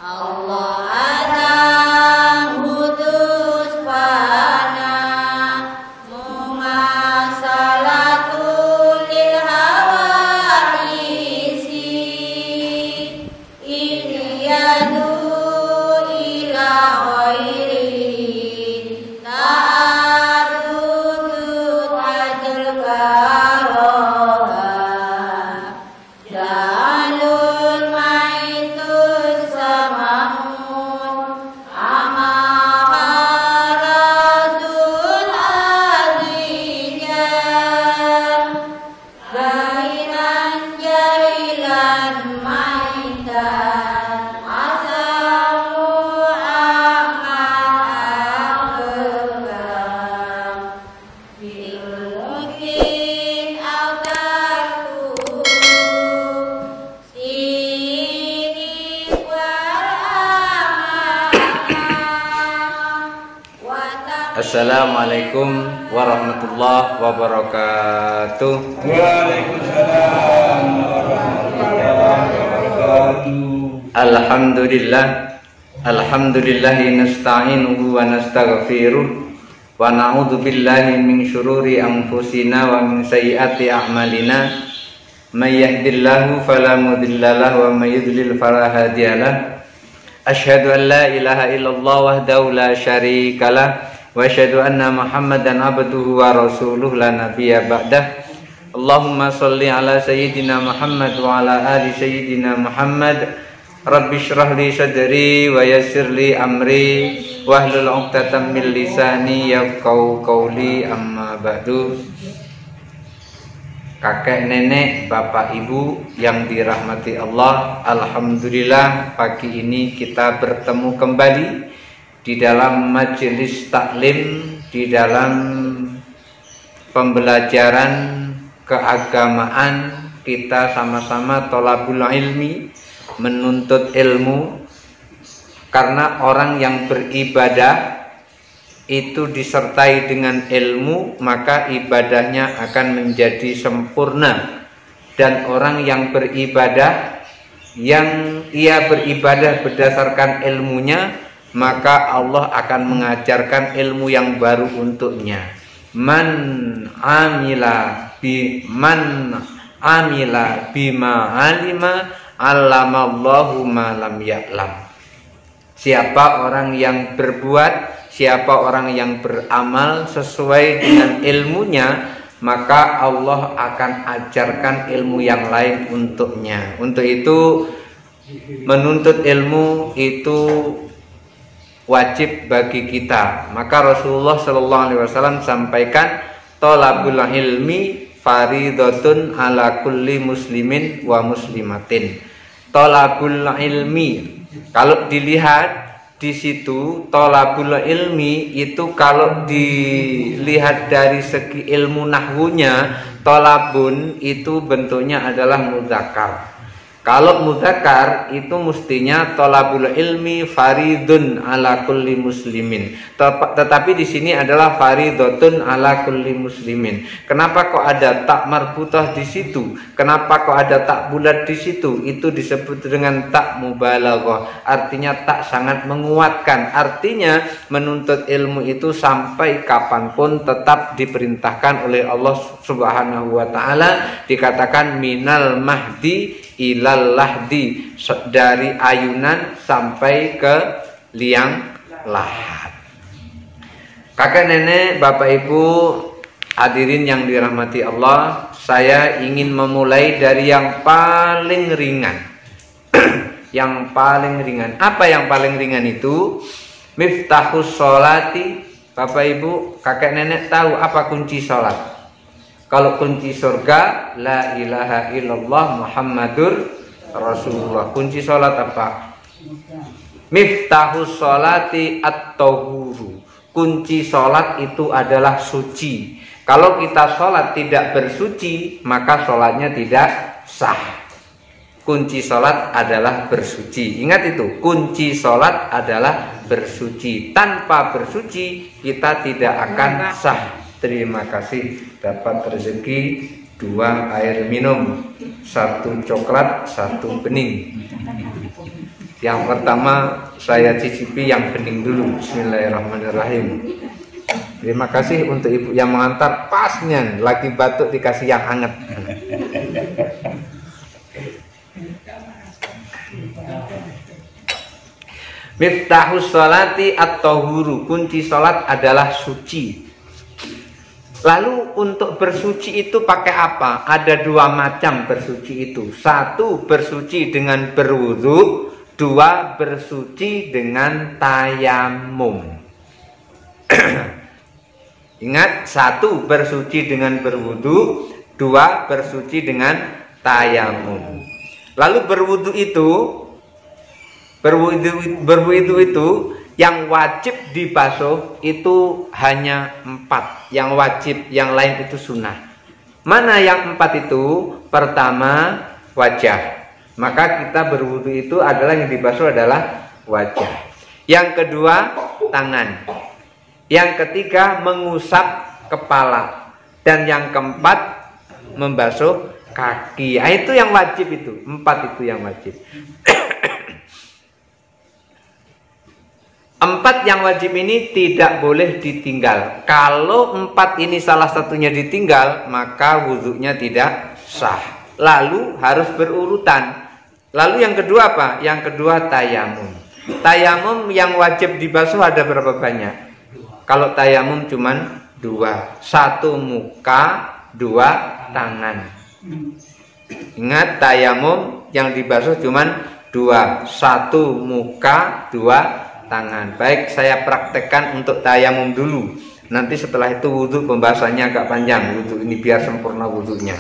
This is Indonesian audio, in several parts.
Allah adang hudus pana mumasalatul lil hawadisi iliyadu ila ghairi ta'adudu adil karoha jalul maitun samamun amaharatul adijan gairan jailan maitan asamu aman akegam bilmukin autarku sidik waramana Assalamualaikum warahmatullahi wabarakatuh. Waalaikumsalam warahmatullahi wabarakatuh. Alhamdulillahi nasta'inuhu wa nastaghfiruh wa na'udzu billahi min syururi anfusina wa min sayyiati a'malina. May yahdihillahu fala mudhillalah wa may yudlil fala hadiyalah. Asyhadu an la ilaha illallah wahdahu la syarikalah wa asyhadu anna Muhammadan abduhu wa rasuluh la nabiyya ba'dah. Allahumma shalli ala sayyidina Muhammad wa ala ali sayyidina Muhammad. Rabbi shrah li sadri wa yassir li amri wahlul 'uqdatam min lisani yafqahu qawli, amma ba'du. Kakek nenek, bapak ibu yang dirahmati Allah, alhamdulillah pagi ini kita bertemu kembali di dalam majelis taklim, di dalam pembelajaran keagamaan. Kita sama-sama thalabul ilmi, menuntut ilmu, karena orang yang beribadah itu disertai dengan ilmu, maka ibadahnya akan menjadi sempurna. Dan orang yang beribadah, yang ia beribadah berdasarkan ilmunya, maka Allah akan mengajarkan ilmu yang baru untuknya. Man amila bima alima allamallahu ma lam ya'lam. Siapa orang yang berbuat, siapa orang yang beramal sesuai dengan ilmunya, maka Allah akan ajarkan ilmu yang lain untuknya. Untuk itu menuntut ilmu itu wajib bagi kita. Maka Rasulullah SAW sampaikan, thalabul ilmi faridatun ala kulli muslimin wa muslimatin. Thalabul ilmi, kalau dilihat di situ thalabul ilmi itu, kalau dilihat dari segi ilmu nahwunya, thalabun itu bentuknya adalah mudzakkar. Kalau mudzakkar itu mestinya thalabul ilmi faridun ala kulli muslimin. Tetapi di sini adalah faridatun ala kulli muslimin. Kenapa kok ada tak marbutah di situ? Kenapa kok ada tak bulat di situ? Itu disebut dengan tak mubalaghah. Artinya tak sangat menguatkan. Artinya menuntut ilmu itu sampai kapanpun tetap diperintahkan oleh Allah Subhanahu wa taala. Dikatakan minal mahdi ilal lahdi, dari ayunan sampai ke liang lahat. Kakek nenek, bapak ibu, hadirin yang dirahmati Allah, saya ingin memulai dari yang paling ringan. Yang paling ringan. Apa yang paling ringan itu? Miftahus sholati. Bapak ibu, kakek nenek tahu apa kunci sholat? Kalau kunci surga, la ilaha illallah Muhammadur Rasulullah. Kunci sholat apa? Miftahus sholati at-tahuru. Kunci sholat itu adalah suci. Kalau kita sholat tidak bersuci, maka sholatnya tidak sah. Kunci sholat adalah bersuci. Ingat itu, kunci sholat adalah bersuci. Tanpa bersuci, kita tidak akan sah. Terima kasih, dapat rezeki 2 air minum, 1 coklat, 1 bening. Yang pertama saya cicipi yang bening dulu. Bismillahirrahmanirrahim. Terima kasih untuk ibu yang mengantar. Pasnya lagi batuk dikasih yang hangat. Miftahus sholati at-tahuru. Kunci sholat adalah suci. Lalu untuk bersuci itu pakai apa? Ada dua macam bersuci itu. Satu, bersuci dengan berwudu. Dua, bersuci dengan tayamum. Ingat, satu, bersuci dengan berwudu. Dua, bersuci dengan tayamum. Lalu berwudu itu yang wajib dibasuh itu hanya 4. Yang wajib, yang lain itu sunnah. Mana yang 4 itu? Pertama, wajah. Maka kita berwudu itu adalah yang dibasuh adalah wajah. Yang kedua, tangan. Yang ketiga, mengusap kepala. Dan yang keempat, membasuh kaki. Nah, itu yang wajib itu. 4 itu yang wajib. 4 yang wajib ini tidak boleh ditinggal. Kalau 4 ini salah satunya ditinggal, maka wudhunya tidak sah. Lalu harus berurutan. Lalu yang kedua apa? Yang kedua tayamum. Tayamum yang wajib dibasuh ada berapa banyak? Kalau tayamum cuman 2. 1 muka, 2 tangan. Ingat, tayamum yang dibasuh cuman 2. 1 muka, 2 tangan. Baik, saya praktekkan untuk tayamum dulu. Nanti setelah itu wudhu pembahasannya agak panjang. Wudhu ini biar sempurna wudhunya.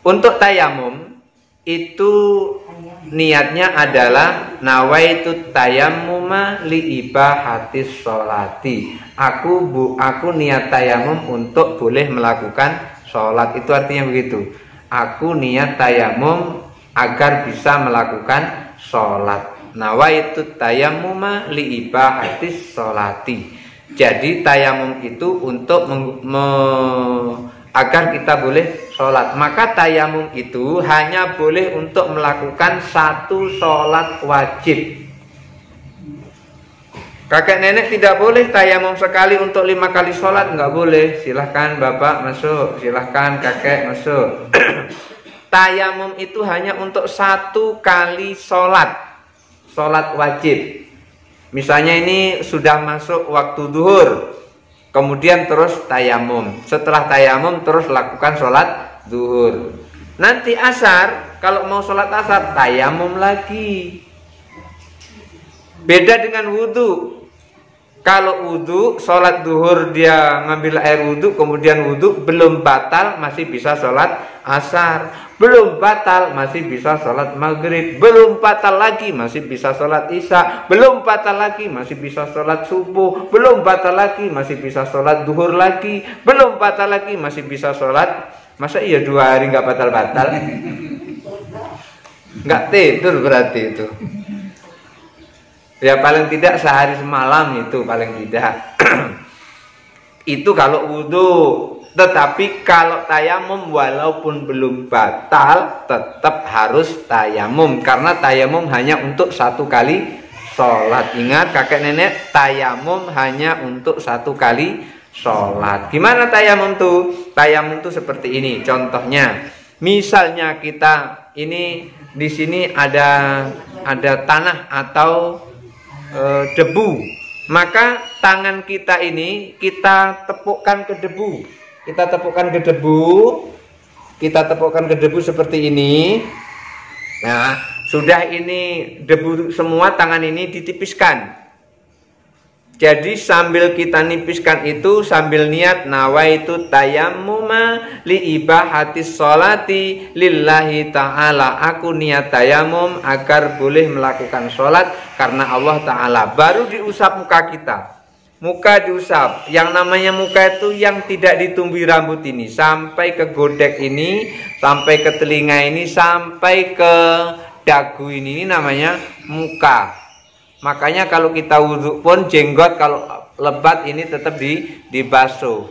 Untuk tayamum itu niatnya adalah nawaitu tayammuma li ibahatis sholati. Aku niat tayamum untuk boleh melakukan sholat. Itu artinya begitu. Aku niat tayamum agar bisa melakukan sholat. Nawaitu tayammuma li ibahatis sholati. Jadi tayamum itu untuk agar kita boleh sholat. Maka tayamum itu hanya boleh untuk melakukan 1 sholat wajib. Kakek nenek tidak boleh tayamum sekali untuk 5 kali sholat, nggak boleh. Silahkan bapak masuk, silahkan kakek masuk. Tayamum itu hanya untuk 1 kali sholat wajib. Misalnya ini sudah masuk waktu duhur, kemudian terus tayamum. Setelah tayamum terus lakukan sholat duhur. Nanti asar, kalau mau sholat asar tayamum lagi. Beda dengan wudhu. Kalau wudhu, sholat duhur dia ngambil air wudhu, kemudian wudhu, belum batal masih bisa sholat asar. Belum batal masih bisa sholat maghrib. Belum batal lagi masih bisa sholat isya. Belum batal lagi masih bisa sholat subuh. Belum batal lagi masih bisa sholat duhur lagi. Belum batal lagi masih bisa sholat. Masa iya 2 hari nggak batal-batal? Nggak tidur berarti itu. Ya paling tidak sehari semalam itu paling tidak. Itu kalau wudhu. Tetapi kalau tayamum walaupun belum batal tetap harus tayamum. Karena tayamum hanya untuk 1 kali sholat. Ingat kakek nenek, tayamum hanya untuk 1 kali sholat. Gimana tayamum tuh? Tayamum tuh seperti ini. Contohnya, misalnya kita ini di sini ada tanah atau debu, maka tangan kita ini kita tepukkan ke debu. Kita tepukkan ke debu seperti ini. Nah, sudah ini debu semua, tangan ini ditipiskan. Jadi sambil kita nipiskan itu sambil niat nawaitu tayammuma li ibahatis sholati lillahi ta'ala. Aku niat tayamum agar boleh melakukan sholat karena Allah Ta'ala. Baru diusap muka kita. Muka diusap. Yang namanya muka itu yang tidak ditumbuhi rambut ini. Sampai ke godek ini, sampai ke telinga ini, sampai ke dagu ini namanya muka. Makanya kalau kita wudhu pun jenggot kalau lebat ini tetap dibasuh.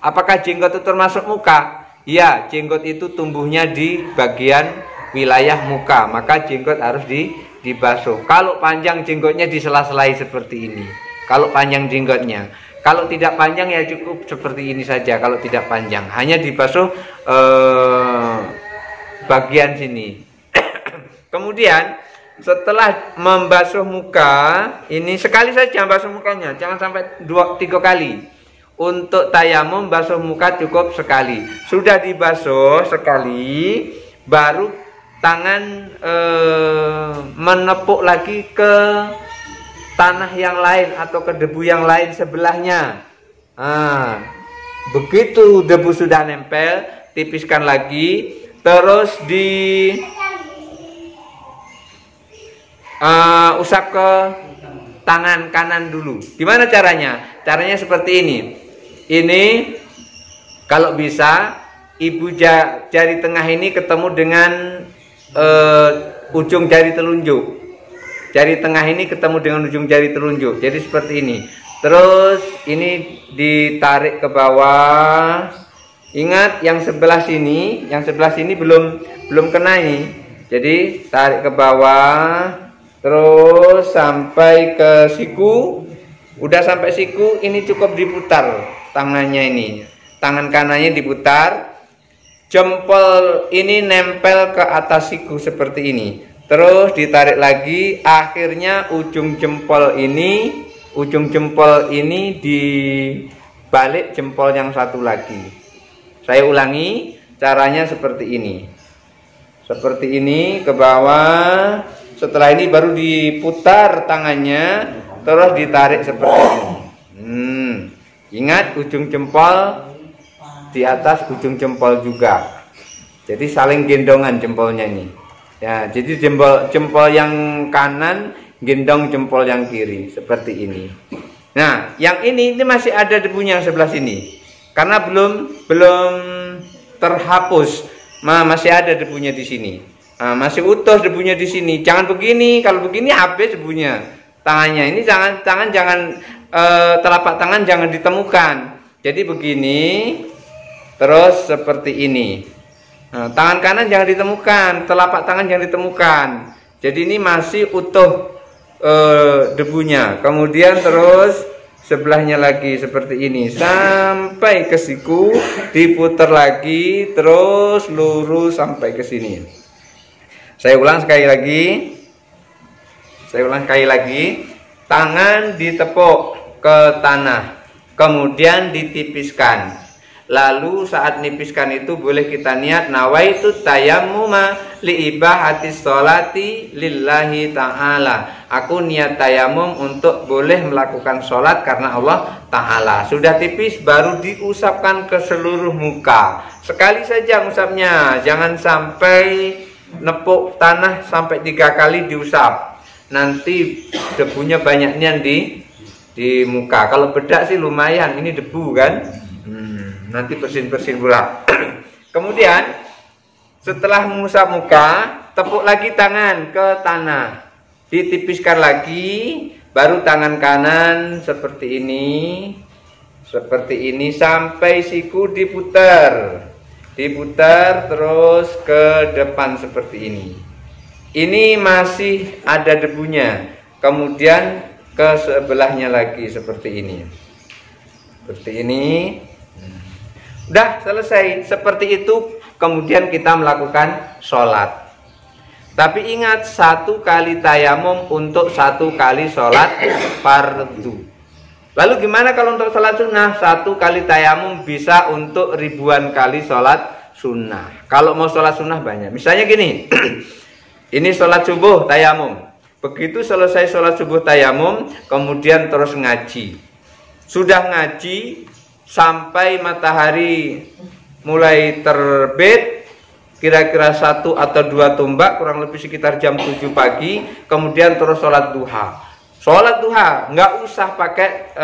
Apakah jenggot itu termasuk muka? Ya, jenggot itu tumbuhnya di bagian wilayah muka. Maka jenggot harus dibasuh. Kalau panjang jenggotnya disela-selai seperti ini. Kalau panjang jenggotnya. Kalau tidak panjang ya cukup seperti ini saja. Kalau tidak panjang hanya dibasuh bagian sini. Kemudian setelah membasuh muka, ini sekali saja basuh mukanya, jangan sampai 2-3 kali. Untuk tayamum basuh muka cukup sekali. Sudah dibasuh sekali, baru tangan menepuk lagi ke tanah yang lain atau ke debu yang lain sebelahnya. Begitu debu sudah nempel, tipiskan lagi, terus usap ke tangan kanan dulu. Gimana caranya? Caranya seperti ini. Ini kalau bisa ibu jari tengah ini ketemu dengan ujung jari telunjuk. Jari tengah ini ketemu dengan ujung jari telunjuk. Jadi seperti ini. Terus ini ditarik ke bawah. Ingat yang sebelah sini belum kena ini. Jadi tarik ke bawah. Terus sampai ke siku. Udah sampai siku, ini cukup diputar tangannya ini. Tangan kanannya diputar. Jempol ini nempel ke atas siku seperti ini. Terus ditarik lagi, akhirnya ujung jempol ini dibalik jempol yang satu lagi. Saya ulangi, caranya seperti ini. Seperti ini ke bawah. Setelah ini baru diputar tangannya, terus ditarik seperti ini. Ingat ujung jempol di atas ujung jempol juga. Jadi saling gendongan jempolnya ini. Ya, jadi jempol yang kanan gendong jempol yang kiri seperti ini. Nah, yang ini masih ada debunya yang sebelah sini. Karena belum terhapus. Masih ada debunya di sini. Masih utuh debunya di sini. Jangan begini, kalau begini habis debunya. Tangannya ini jangan telapak tangan jangan ditemukan. Jadi begini, terus seperti ini. Tangan kanan jangan ditemukan, telapak tangan jangan ditemukan. Jadi ini masih utuh debunya. Kemudian terus sebelahnya lagi seperti ini sampai ke siku, diputar lagi, terus lurus sampai ke sini. Saya ulang sekali lagi. Tangan ditepuk ke tanah, kemudian ditipiskan. Lalu saat nipiskan itu boleh kita niat nawaitu tayammuma li ibahatis sholati lillahi ta'ala. Aku niat tayamum untuk boleh melakukan sholat karena Allah ta'ala. Sudah tipis baru diusapkan ke seluruh muka. Sekali saja usapnya, jangan sampai nepuk tanah sampai 3 kali diusap. Nanti debunya banyaknya di muka. Kalau bedak sih lumayan, ini debu kan. Nanti bersin-bersin pula. Kemudian setelah mengusap muka, tepuk lagi tangan ke tanah, ditipiskan lagi, baru tangan kanan seperti ini sampai siku diputar terus ke depan seperti ini. Ini masih ada debunya, kemudian ke sebelahnya lagi seperti ini. Udah selesai seperti itu, kemudian kita melakukan sholat. Tapi ingat, 1 kali tayamum untuk 1 kali sholat fardu. Lalu gimana kalau untuk sholat sunnah? 1 kali tayamum bisa untuk ribuan kali sholat sunnah. Kalau mau sholat sunnah banyak. Misalnya gini, ini sholat subuh tayamum. Begitu selesai sholat subuh tayamum, kemudian terus ngaji. Sudah ngaji sampai matahari mulai terbit, kira-kira 1 atau 2 tombak, kurang lebih sekitar jam 7 pagi, kemudian terus sholat duha. Sholat duha, nggak usah pakai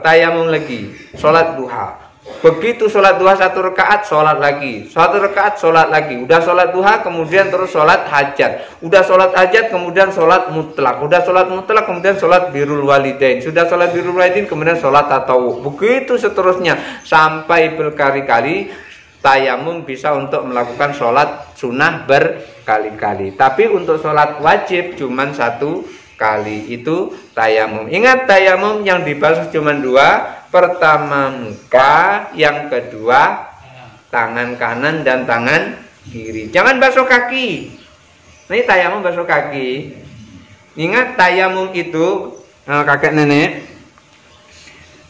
tayamum lagi, sholat duha. Begitu sholat duha 1 rakaat, sholat lagi, 1 rakaat, sholat lagi. Udah sholat duha, kemudian terus sholat hajat. Udah sholat hajat, kemudian sholat mutlak. Udah sholat mutlak, kemudian sholat birrul walidain. Sudah sholat birrul walidain, kemudian sholat tatawuf. Begitu seterusnya sampai berkali-kali. tayamum bisa untuk melakukan sholat sunnah berkali-kali. Tapi untuk sholat wajib cuman 1 kali, itu tayamum. Ingat, tayamum yang dibasuh cuman 2. Pertama muka, yang kedua tangan kanan dan tangan kiri. Jangan basuh kaki. Ini tayamum basuh kaki. Ingat, tayamum itu kakek nenek,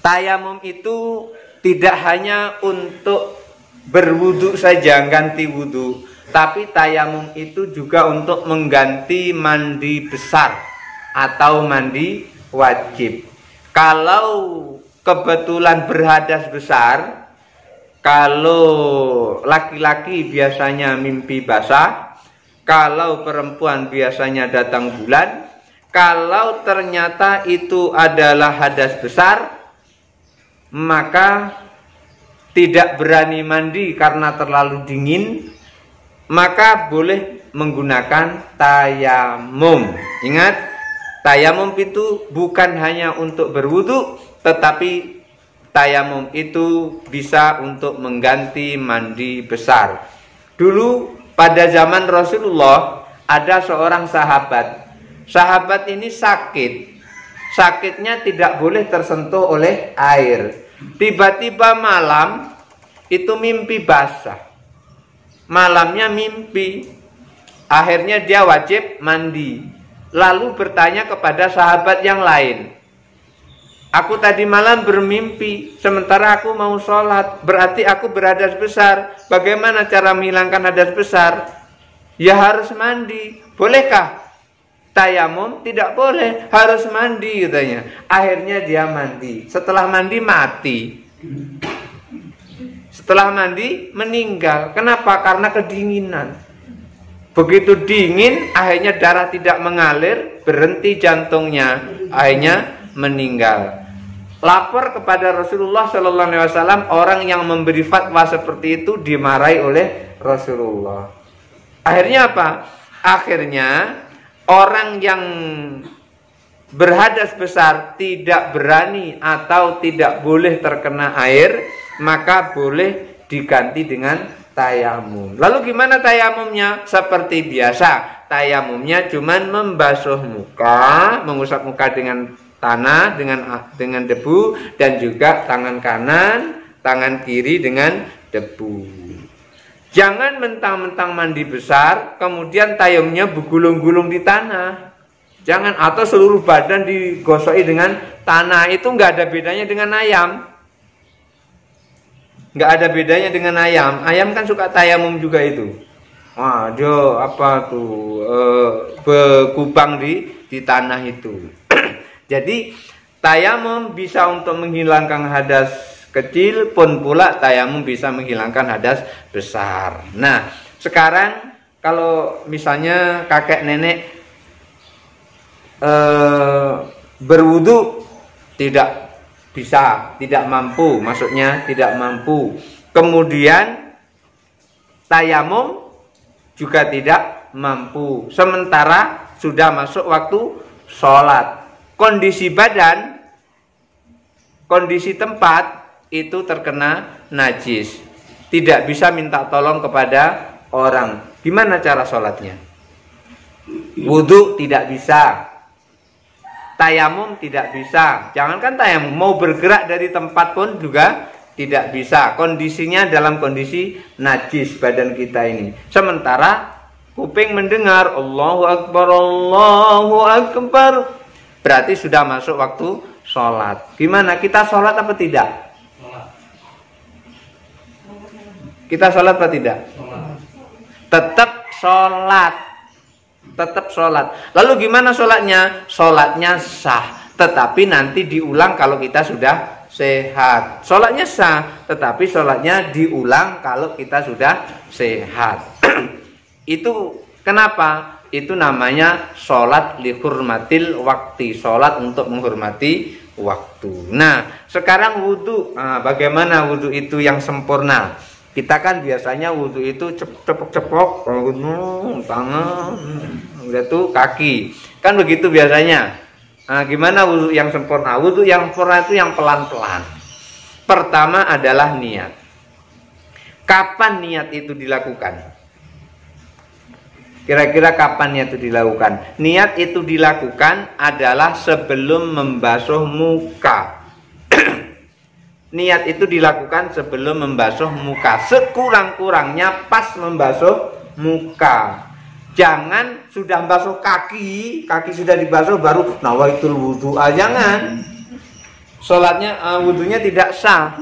tayamum itu tidak hanya untuk berwudu saja, ganti wudu, tapi tayamum itu juga untuk mengganti mandi besar atau mandi wajib. Kalau kebetulan berhadas besar, kalau laki-laki biasanya mimpi basah, kalau perempuan biasanya datang bulan, kalau ternyata itu adalah hadas besar, maka tidak berani mandi karena terlalu dingin, maka boleh menggunakan tayamum. Ingat, tayamum itu bukan hanya untuk berwudu, tetapi tayamum itu bisa untuk mengganti mandi besar. Dulu pada zaman Rasulullah ada seorang sahabat. Sahabat ini sakit. Sakitnya tidak boleh tersentuh oleh air. Tiba-tiba malam itu mimpi basah. Malamnya mimpi. Akhirnya dia wajib mandi. Lalu bertanya kepada sahabat yang lain, aku tadi malam bermimpi, sementara aku mau sholat, berarti aku berhadas besar. Bagaimana cara menghilangkan hadas besar? Ya harus mandi. Bolehkah? Tayamum tidak boleh, harus mandi katanya. Akhirnya dia mandi. Setelah mandi mati. Setelah mandi meninggal. Kenapa? Karena kedinginan. Begitu dingin, akhirnya darah tidak mengalir, berhenti jantungnya, akhirnya meninggal. Lapor kepada Rasulullah SAW, orang yang memberi fatwa seperti itu dimarahi oleh Rasulullah. Akhirnya apa? Akhirnya orang yang berhadas besar tidak berani atau tidak boleh terkena air, maka boleh diganti dengan tayamum. Lalu gimana tayamumnya? Seperti biasa, tayamumnya cuman membasuh muka, mengusap muka dengan tanah, dengan debu, dan juga tangan kanan, tangan kiri dengan debu. Jangan mentang-mentang mandi besar, kemudian tayamumnya bergulung-gulung di tanah. Jangan, atau seluruh badan digosoi dengan tanah. Itu nggak ada bedanya dengan ayam. Nggak ada bedanya dengan ayam. Ayam kan suka tayamum juga itu. Wah, dia apa tuh berkubang di tanah itu. Jadi tayamum bisa untuk menghilangkan hadas kecil, pun pula tayamum bisa menghilangkan hadas besar. Nah, sekarang kalau misalnya kakek nenek berwudu tidak bisa, tidak mampu, maksudnya tidak mampu. Kemudian tayamum juga tidak mampu. Sementara sudah masuk waktu sholat. Kondisi badan, kondisi tempat itu terkena najis. Tidak bisa minta tolong kepada orang. Gimana cara sholatnya? Wudu tidak bisa. Tayamum tidak bisa. Jangankan tayamum, mau bergerak dari tempat pun juga tidak bisa. Kondisinya dalam kondisi najis badan kita ini. Sementara kuping mendengar Allahu Akbar, Allahu Akbar, berarti sudah masuk waktu sholat. Gimana? Kita sholat apa tidak? Kita sholat apa tidak? Tetap sholat. Tetap sholat. Lalu gimana sholatnya? Sholatnya sah, tetapi nanti diulang kalau kita sudah sehat. Sholatnya sah, tetapi sholatnya diulang kalau kita sudah sehat. Itu kenapa? Itu namanya sholat lihurmatil waktu. Sholat untuk menghormati waktu. Nah, sekarang wudhu. Nah, bagaimana wudhu itu yang sempurna? Kita kan biasanya wudhu itu cepok-cepok, tangan, udah tuh kaki. Kan begitu biasanya. Nah, gimana wudhu yang sempurna? Wudhu yang sempurna itu yang pelan-pelan. Pertama adalah niat. Kapan niat itu dilakukan? Kira-kira kapan niat itu dilakukan? Niat itu dilakukan adalah sebelum membasuh muka. Niat itu dilakukan sebelum membasuh muka. Sekurang-kurangnya pas membasuh muka. Jangan sudah membasuh kaki sudah dibasuh baru nawaitul wudu. Jangan. Salatnya wudunya tidak sah.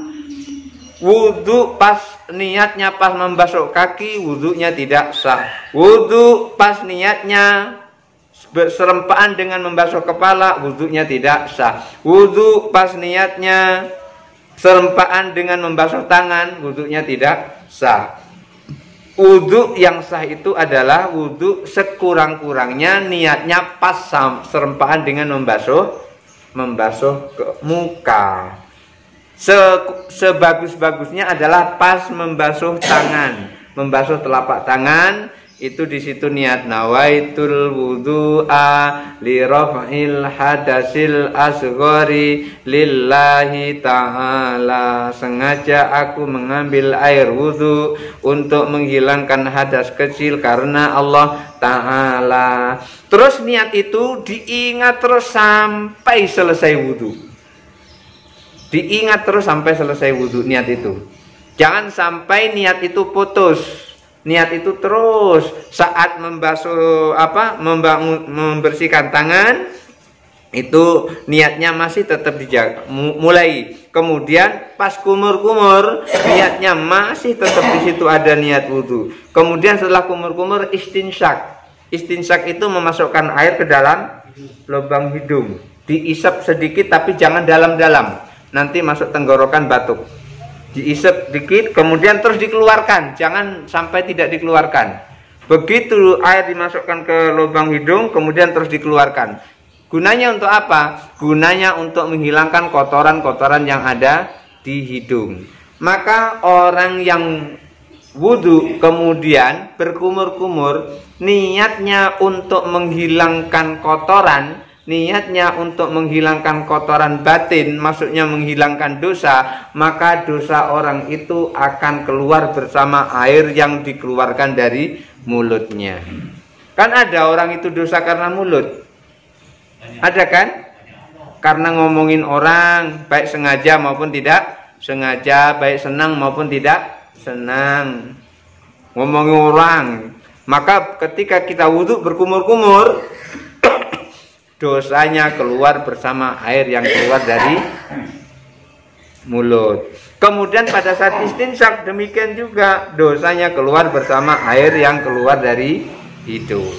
Wudu pas niatnya pas membasuh kaki, wudunya tidak sah. Wudu pas niatnya berserempaan dengan membasuh kepala, wudunya tidak sah. Wudu pas niatnya serempaan dengan membasuh tangan, wudunya tidak sah. Wudu yang sah itu adalah wudu sekurang-kurangnya niatnya pas serempaan dengan membasuh ke muka. Sebagus-bagusnya adalah pas membasuh tangan, membasuh telapak tangan. Itu di situ niat nawaitul wudu'a li raf'il hadasil asghari lillahi ta'ala. Sengaja aku mengambil air wudu untuk menghilangkan hadas kecil karena Allah Ta'ala. Terus niat itu diingat terus sampai selesai wudu. Diingat terus sampai selesai wudu niat itu. Jangan sampai niat itu putus. Niat itu terus saat membasuh membersihkan tangan itu niatnya masih tetap dijaga. Mulai kemudian pas kumur-kumur niatnya masih tetap di situ ada niat wudu. Kemudian setelah kumur-kumur istinsyak. Istinsyak itu memasukkan air ke dalam lubang hidung. Diisap sedikit tapi jangan dalam-dalam. Nanti masuk tenggorokan batuk. Diisep dikit kemudian terus dikeluarkan, jangan sampai tidak dikeluarkan. Begitu air dimasukkan ke lubang hidung kemudian terus dikeluarkan. Gunanya untuk apa? Gunanya untuk menghilangkan kotoran-kotoran yang ada di hidung. Maka orang yang wudu kemudian berkumur-kumur niatnya untuk menghilangkan kotoran, niatnya untuk menghilangkan kotoran batin, maksudnya menghilangkan dosa, maka dosa orang itu akan keluar bersama air yang dikeluarkan dari mulutnya. Kan ada orang itu dosa karena mulut. Ada kan? Karena ngomongin orang, baik sengaja maupun tidak sengaja, baik senang maupun tidak senang. Ngomongin orang. Maka ketika kita wudu berkumur-kumur, dosanya keluar bersama air yang keluar dari mulut. Kemudian pada saat istinsyak demikian juga dosanya keluar bersama air yang keluar dari hidung.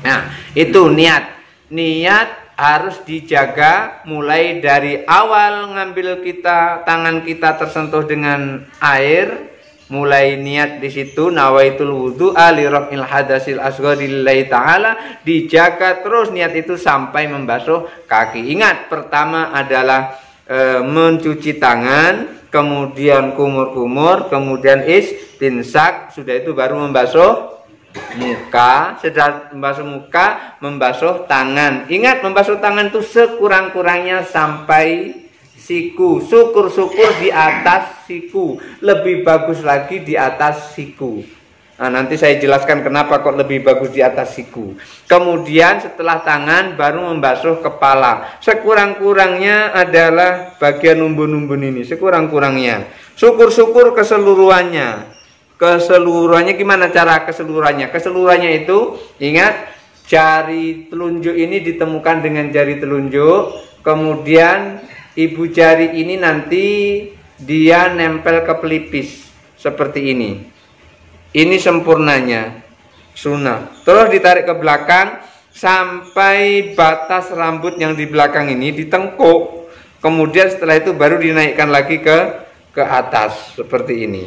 Nah, itu niat. Niat harus dijaga mulai dari awal ngambil tangan kita tersentuh dengan air. Mulai niat di situ nawaitul wudu'a li raf'il hadasil asghari lillahi ta'ala, dijaga terus niat itu sampai membasuh kaki. Ingat, pertama adalah mencuci tangan, kemudian kumur-kumur, kemudian istinsyak, sudah itu baru membasuh muka. Setelah membasuh muka, membasuh tangan. Ingat, membasuh tangan itu sekurang-kurangnya sampai siku. Syukur-syukur di atas siku, lebih bagus lagi di atas siku. Nah, nanti saya jelaskan kenapa kok lebih bagus di atas siku. Kemudian setelah tangan baru membasuh kepala. Sekurang-kurangnya adalah bagian umbun-umbun ini, sekurang-kurangnya. Syukur-syukur keseluruhannya. Keseluruhannya gimana cara keseluruhannya? Keseluruhannya itu ingat, jari telunjuk ini ditemukan dengan jari telunjuk, kemudian ibu jari ini nanti dia nempel ke pelipis seperti ini. Ini sempurnanya sunnah. Terus ditarik ke belakang sampai batas rambut yang di belakang ini ditengkuk. Kemudian setelah itu baru dinaikkan lagi ke atas seperti ini.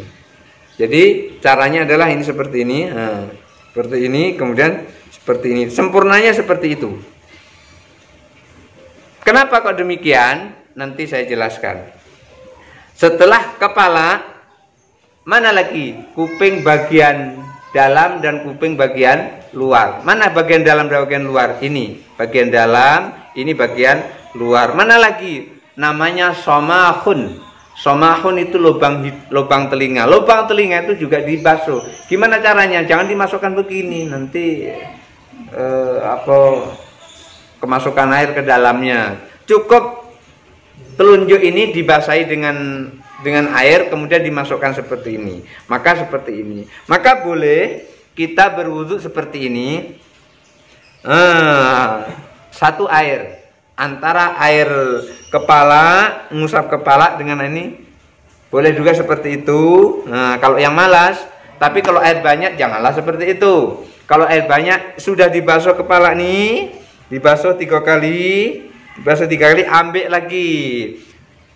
Jadi caranya adalah ini seperti ini. Nah, seperti ini, kemudian seperti ini. Sempurnanya seperti itu. Kenapa kok demikian? Nanti saya jelaskan. Setelah kepala, mana lagi? Kuping bagian dalam dan kuping bagian luar. Mana bagian dalam dan bagian luar? Ini bagian dalam, ini bagian luar. Mana lagi? Namanya somahun. Somahun itu lubang telinga. Lubang telinga itu juga dibasuh. Gimana caranya? Jangan dimasukkan begini, nanti kemasukan air ke dalamnya. Cukup telunjuk ini dibasahi dengan air, kemudian dimasukkan seperti ini. Maka seperti ini. Maka boleh kita berwudu seperti ini. Satu air. Antara air kepala, ngusap kepala dengan ini, boleh juga seperti itu. Nah, kalau yang malas, tapi kalau air banyak janganlah seperti itu. Kalau air banyak sudah dibasuh kepala nih, dibasuh 3 kali, ambil lagi.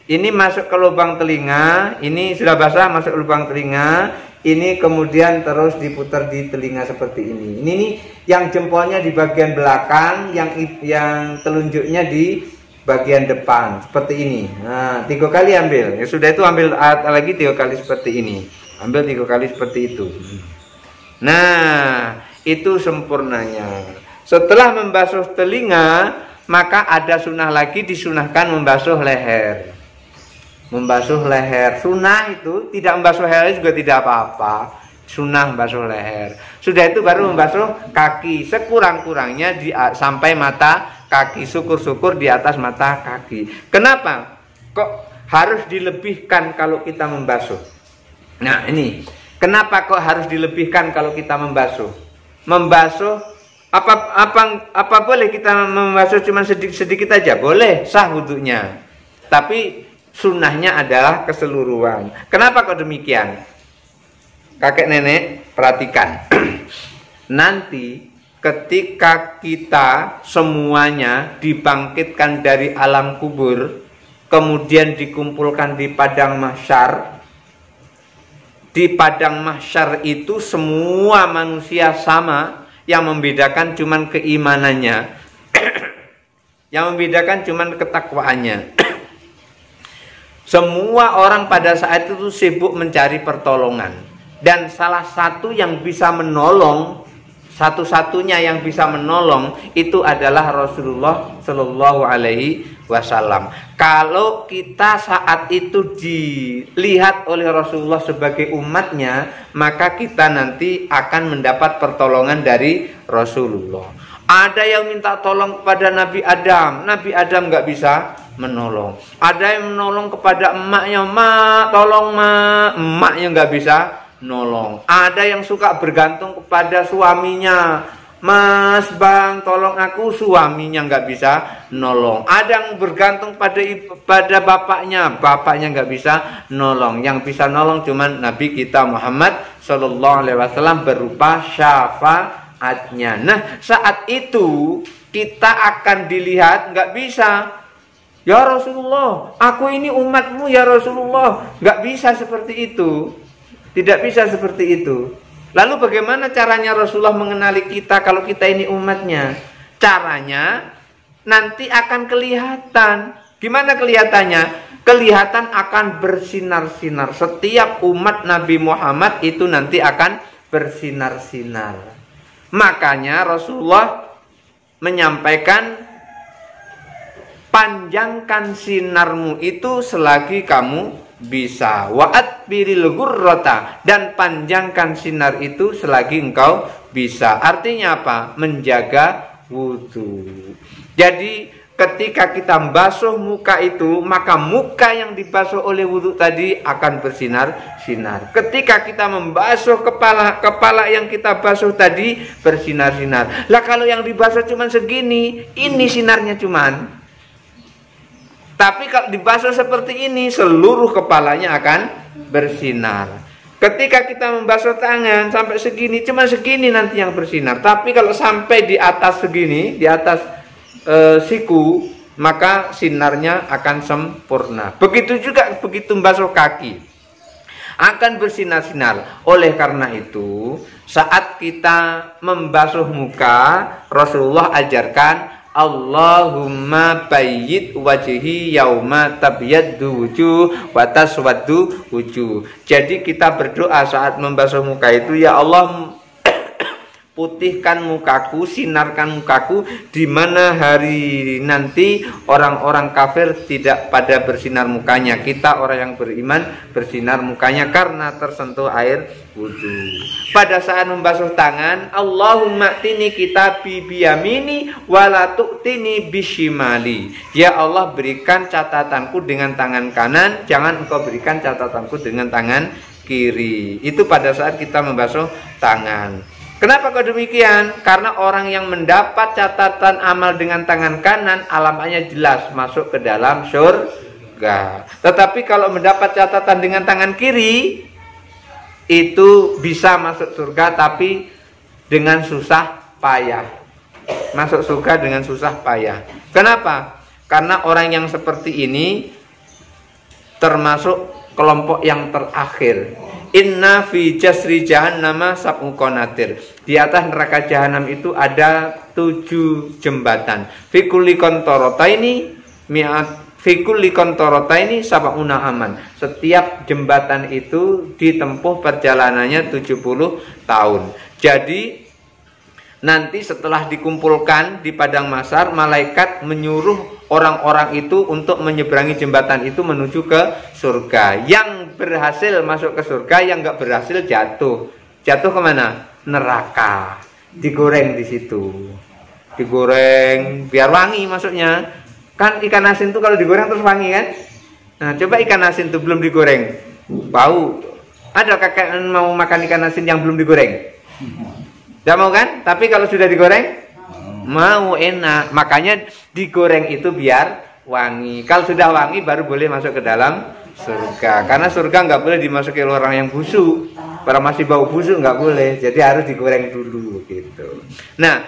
Ini masuk ke lubang telinga, ini sudah basah masuk lubang telinga, ini kemudian terus diputar di telinga seperti ini. Ini yang jempolnya di bagian belakang, yang telunjuknya di bagian depan seperti ini. Nah, 3 kali ambil. Ya sudah itu ambil lagi 3 kali seperti ini. Ambil 3 kali seperti itu. Nah, itu sempurnanya. Setelah membasuh telinga, maka ada sunnah lagi, disunahkan membasuh leher. Membasuh leher. Sunnah itu tidak membasuh leher juga tidak apa-apa. Sunnah membasuh leher. Sudah itu baru membasuh kaki. Sekurang-kurangnya sampai mata kaki. Syukur-syukur di atas mata kaki. Kenapa? Kok harus dilebihkan kalau kita membasuh? Nah ini. Kenapa kok harus dilebihkan kalau kita membasuh? Membasuh apa boleh kita membasuh cuma sedikit aja? Boleh, sah wudunya. Tapi sunnahnya adalah keseluruhan. Kenapa kok demikian? Kakek nenek perhatikan. Nanti ketika kita semuanya dibangkitkan dari alam kubur, kemudian dikumpulkan di padang mahsyar. Di padang mahsyar itu semua manusia sama, yang membedakan cuman keimanannya. Yang membedakan cuman ketakwaannya. Semua orang pada saat itu sibuk mencari pertolongan. Dan salah satu yang bisa menolong, satu-satunya yang bisa menolong itu adalah Rasulullah Shallallahu Alaihi Wasallam. Kalau kita saat itu dilihat oleh Rasulullah sebagai umatnya, maka kita nanti akan mendapat pertolongan dari Rasulullah. Ada yang minta tolong kepada Nabi Adam nggak bisa menolong. Ada yang menolong kepada emaknya, mak tolong mak, emaknya nggak bisa nolong. Ada yang suka bergantung kepada suaminya, mas bang tolong aku, suaminya nggak bisa nolong. Ada yang bergantung pada bapaknya nggak bisa nolong. Yang bisa nolong cuman Nabi kita Muhammad Sallallahu Alaihi Wasallam berupa syafaatnya. Nah saat itu kita akan dilihat nggak bisa. Ya Rasulullah, aku ini umatmu ya Rasulullah. Nggak bisa seperti itu. Tidak bisa seperti itu. Lalu bagaimana caranya Rasulullah mengenali kita kalau kita ini umatnya? Caranya nanti akan kelihatan. Gimana kelihatannya? Kelihatan akan bersinar-sinar. Setiap umat Nabi Muhammad itu nanti akan bersinar-sinar. Makanya Rasulullah menyampaikan, panjangkan sinarmu itu selagi kamu bisa. Wa'at biril ghurrata, dan panjangkan sinar itu selagi engkau bisa. Artinya apa? Menjaga wudu. Jadi ketika kita membasuh muka itu, maka muka yang dibasuh oleh wudu tadi akan bersinar-sinar. Ketika kita membasuh kepala yang kita basuh tadi bersinar-sinar. Lah kalau yang dibasuh cuman segini, ini sinarnya cuman. Tapi kalau dibasuh seperti ini, seluruh kepalanya akan bersinar. Ketika kita membasuh tangan sampai segini, cuma segini nanti yang bersinar. Tapi kalau sampai di atas segini, di atas siku, maka sinarnya akan sempurna. Begitu juga begitu membasuh kaki, akan bersinar-sinar. Oleh karena itu, saat kita membasuh muka, Rasulullah ajarkan, Allahumma bayyid wajhi yauma tabyaddu wujuh wa taswaddu wujuh. Jadi kita berdoa saat membasuh muka itu, ya Allah putihkan mukaku, sinarkan mukaku, di mana hari nanti orang-orang kafir tidak pada bersinar mukanya. Kita orang yang beriman bersinar mukanya karena tersentuh air wudhu. Pada saat membasuh tangan, Allahumma tini kitabi biyamini wala tu'tini bishimali. Ya Allah, berikan catatanku dengan tangan kanan, jangan engkau berikan catatanku dengan tangan kiri. Itu pada saat kita membasuh tangan. Kenapa kok demikian? Karena orang yang mendapat catatan amal dengan tangan kanan, alamatnya jelas masuk ke dalam surga. Tetapi kalau mendapat catatan dengan tangan kiri, itu bisa masuk surga tapi dengan susah payah. Masuk surga dengan susah payah. Kenapa? Karena orang yang seperti ini termasuk kelompok yang terakhir. Inna fi jasri jahannama sab'u qanatir. Di atas neraka jahanam itu ada 7 jembatan. Fi kulli qantaraini mi'at fi kulli qantaraini sab'una aman. Setiap jembatan itu ditempuh perjalanannya 70 tahun. Jadi nanti setelah dikumpulkan di padang mahsyar, malaikat menyuruh orang-orang itu untuk menyeberangi jembatan itu menuju ke surga. Yang berhasil masuk ke surga, yang nggak berhasil jatuh. Jatuh kemana? Neraka. Digoreng di situ. Digoreng biar wangi maksudnya. Kan ikan asin tuh kalau digoreng terus wangi kan? Nah, coba ikan asin tuh belum digoreng, bau. Ada kakek mau makan ikan asin yang belum digoreng? Tidak mau kan? Tapi kalau sudah digoreng, mau, enak. Makanya digoreng itu biar wangi. Kalau sudah wangi baru boleh masuk ke dalam surga. Karena surga nggak boleh dimasuki oleh orang yang busuk. Kalau masih bau busuk nggak boleh. Jadi harus digoreng dulu gitu. Nah,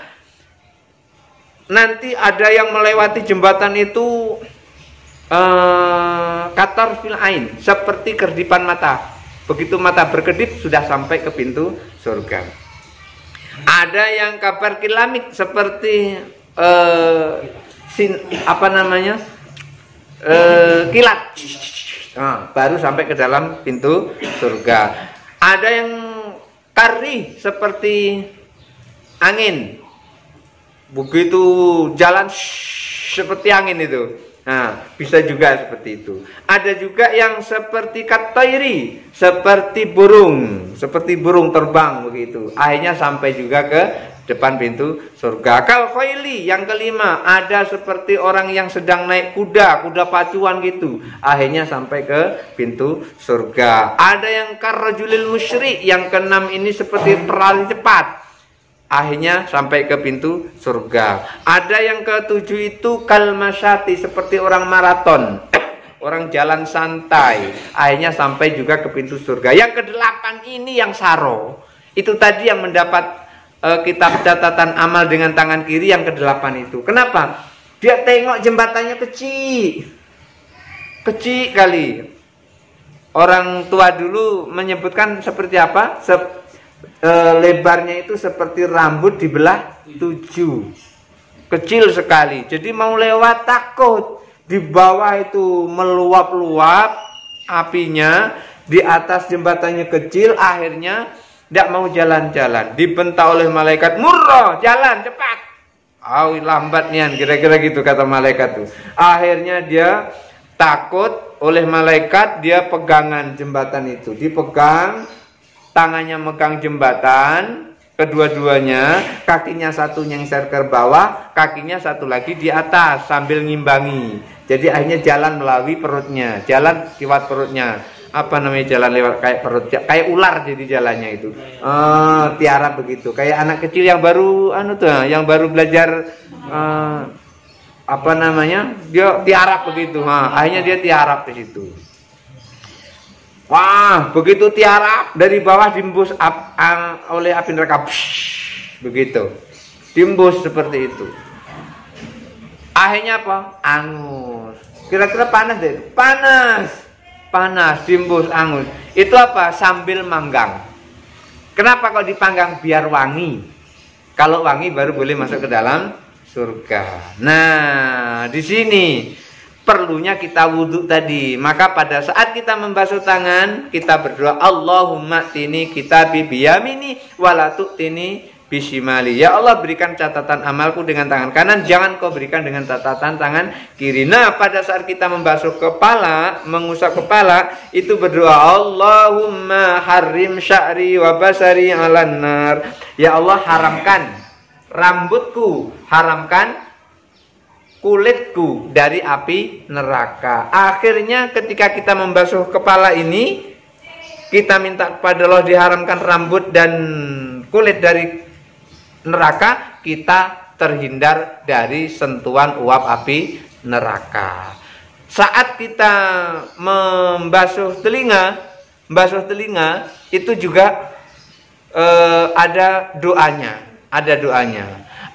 nanti ada yang melewati jembatan itu katar fil ain, seperti kerdipan mata. Begitu mata berkedip sudah sampai ke pintu surga. Ada yang kabar kilamik seperti kilat, baru sampai ke dalam pintu surga. Ada yang kari seperti angin, begitu jalan seperti angin itu. Nah, bisa juga seperti itu. Ada juga yang seperti katairi, seperti burung terbang begitu. Akhirnya sampai juga ke depan pintu surga. Kal khaili yang kelima, ada seperti orang yang sedang naik kuda pacuan gitu. Akhirnya sampai ke pintu surga. Ada yang karrajulil musyrik, yang keenam ini seperti peralih cepat. Akhirnya sampai ke pintu surga. Ada yang ketujuh itu kalmasyati, seperti orang maraton, orang jalan santai. Akhirnya sampai juga ke pintu surga. Yang kedelapan ini yang saro. Itu tadi yang mendapat kitab catatan amal dengan tangan kiri, yang kedelapan itu. Kenapa? Dia tengok jembatannya kecil. Kecil kali. Orang tua dulu menyebutkan seperti apa? Lebarnya itu seperti rambut dibelah 7. Kecil sekali. Jadi mau lewat takut. Di bawah itu meluap-luap apinya, di atas jembatannya kecil, akhirnya tidak mau jalan-jalan. Dibentak oleh malaikat, murrah, jalan cepat. Lambat nian, kira-kira gitu kata malaikat tuh. Akhirnya dia takut oleh malaikat, dia pegangan jembatan itu. Dipegang, tangannya megang jembatan, kedua-duanya, kakinya satu nyengser ke bawah, kakinya satu lagi di atas sambil ngimbangi. Jadi akhirnya jalan melalui perutnya, jalan lewat perutnya. Apa namanya jalan lewat kayak perut, kayak ular jadi jalannya itu. Tiarap begitu, kayak anak kecil yang baru yang baru belajar dia tiarap begitu. Akhirnya dia tiarap di situ. Wah, begitu tiarap, dari bawah diembus oleh api neraka. Begitu. Diembus seperti itu. Akhirnya apa? Angus. Kira-kira panas deh. Panas, diembus angus. Itu apa? Sambil manggang. Kenapa kok dipanggang? Biar wangi. Kalau wangi baru boleh masuk ke dalam surga. Nah, di sini perlunya kita wudhu tadi. Maka pada saat kita membasuh tangan, kita berdoa, Allahumma tini kitabi biyamini wala tu'tini bisimali. Ya Allah, berikan catatan amalku dengan tangan kanan, jangan kau berikan dengan catatan tangan kiri. Nah, pada saat kita membasuh kepala, mengusap kepala, itu berdoa, Allahumma harim sya'ri wa basari 'alan nar. Ya Allah, haramkan rambutku, haramkan kulitku dari api neraka. Akhirnya ketika kita membasuh kepala ini, kita minta kepada Allah diharamkan rambut dan kulit dari neraka, kita terhindar dari sentuhan uap api neraka. Saat kita membasuh telinga itu juga ada doanya,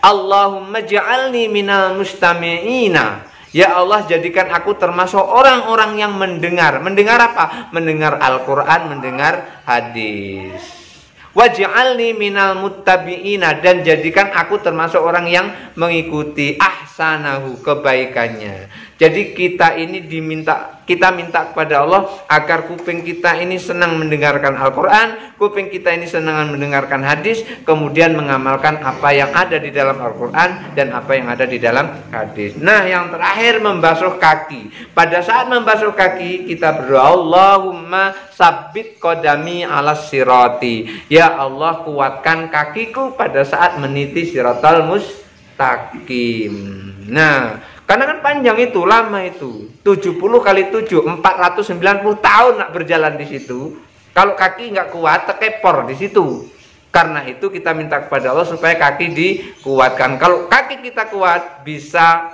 Allahumma ja'alni minal mustami'ina. Ya Allah, jadikan aku termasuk orang-orang yang mendengar. Mendengar apa? Mendengar Al-Quran, mendengar hadis. Waj'alni minal muttabi'ina, dan jadikan aku termasuk orang yang mengikuti ahsanahu, kebaikannya. Jadi kita minta kepada Allah agar kuping kita ini senang mendengarkan Al-Quran, kuping kita ini senang mendengarkan hadis, kemudian mengamalkan apa yang ada di dalam Al-Quran dan apa yang ada di dalam hadis. Nah, yang terakhir membasuh kaki. Pada saat membasuh kaki kita berdoa, Allahumma sabbit qadami alas sirati. Ya Allah, kuatkan kakiku pada saat meniti siratal mustaqim. Nah, karena kan panjang itu, lama itu. 70 kali 7, 490 tahun nak berjalan di situ. Kalau kaki nggak kuat, terkepor di situ. Karena itu kita minta kepada Allah supaya kaki dikuatkan. Kalau kaki kita kuat, bisa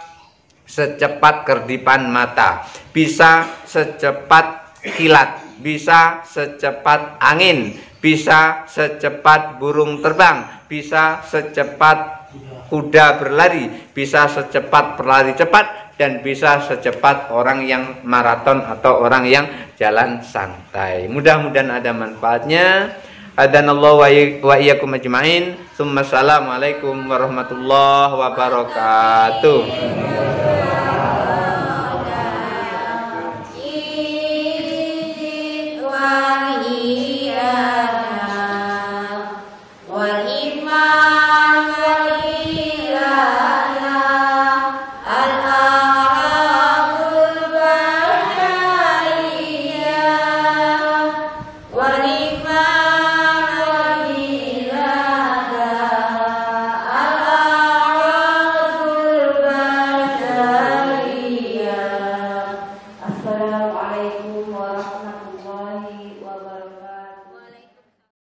secepat kerdipan mata, bisa secepat kilat, bisa secepat angin, bisa secepat burung terbang, bisa secepat kuda berlari, bisa secepat pelari cepat, dan bisa secepat orang yang maraton atau orang yang jalan santai. Mudah-mudahan ada manfaatnya. Hadanallahu wa iyyakum ajma'in. Assalamualaikum warahmatullahi wabarakatuh.